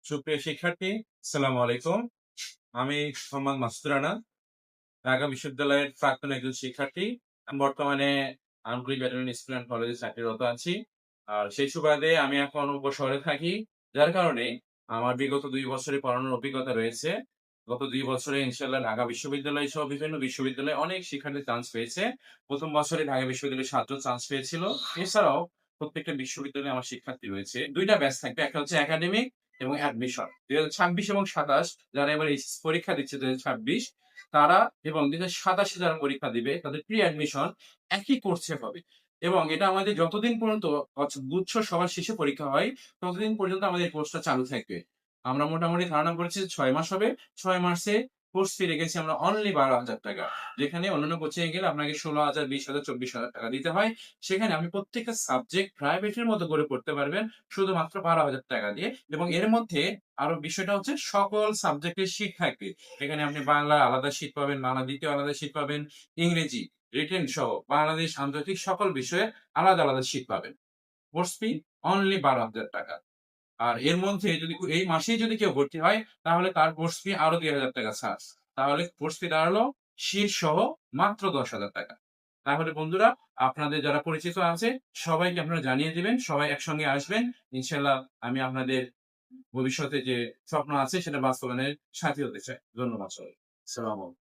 সুপ্রিয় শিক্ষার্থী, আসসালামু আলাইকুম। আমি মোহাম্মদ মাসুদ রানা, ঢাকা বিশ্ববিদ্যালয়ের প্রাক্তন একজন শিক্ষার্থী। আমি বর্তমানে আনগুলি ব্যাটালিয়ন স্কুল অ্যান্ড কলেজে চাকরিরত আছি। আর সেই সুবাদে আমি এখন উপশহরে থাকি। যার কারণে আমার বিগত ২ বছরের পড়ানোর অভিজ্ঞতা রয়েছে। গত ২ বছরে ইনশাআল্লাহ ঢাকা বিশ্ববিদ্যালয় সহ বিভিন্ন বিশ্ববিদ্যালয়ে অনেক শিক্ষার্থী চান্স পেয়েছে। ১ম বছরে ঢাকা বিশ্ববিদ্যালয়ে ৭ জন চান্স পেয়েছিল। এছাড়াও প্রত্যেকটা বিশ্ববিদ্যালয়ে আমার শিক্ষার্থী রয়েছে। ২ টা ব্যাচ থাকবে। একটা হচ্ছে একাডেমিক এবং অ্যাডমিশন। ২০২৬ এবং ২৭ যারা এবার এইচএস পরীক্ষা দিচ্ছে ২০২৬ তারা এবং ২০২৭ এ যারা পরীক্ষা দিবে তাদের প্রি অ্যাডমিশন একই কোর্সে হবে। এবং এটা আমাদের যতদিন পর্যন্ত গুচ্ছ সবার শেষে পরীক্ষা হয়, ততদিন পর্যন্ত আমাদের এই কোর্সটা চালু থাকবে। আমরা মোটামুটি ধারণা করেছি যে ৬ মাস হবে। ৬ মাসে কোর্স ফি রেখেছি আমরা অনলি ৳১২,০০০। যেখানে অন্যান্য কোচিং এ গেলে আপনাকে ১৬,০০০, ২০,০০০, ২৪,০০০ টাকা দিতে হয়। সেখানে আপনি প্রত্যেকটা সাবজেক্ট প্রাইভেটের মতো করে পড়তে পারবেন শুধুমাত্র ৳১২,০০০ দিয়ে। এবং এর মধ্যে আরো বিষয়টা হচ্ছে সকল সাবজেক্টের শীট থাকবে। এখানে আপনি বাংলা আলাদা শীট পাবেন, বাংলা দ্বিতীয় আলাদা শীট পাবেন, ইংরেজি, রিটেন সহ বাংলাদেশ আন্তর্জাতিক সকল বিষয়ে আলাদা, আলাদা শীট পাবেন। Course fee only ৳১২,০০০। আর এর মধ্যে যদি এই মাসেই যদি কেউ ভর্তি হয় তাহলে তার কোর্স ফি আরো ৳২,০০০ ছাড়। তাহলে কোর্স ফি দাঁড়ালো শীট সহ মাত্র ৳১০,০০০। তাহলে বন্ধুরা, আপনাদের যারা পরিচিত আছে সবাইকে আপনারা জানিয়ে দিবেন। সবাই একসঙ্গে আসবেন। ইনশাআল্লাহ আমি আপনাদের ভবিষ্যতে যে স্বপ্ন আছে সেটা বাস্তবায়নের সাথী হতে চাই। ধন্যবাদ সবাইকে। আসসালামু আলাইকুম।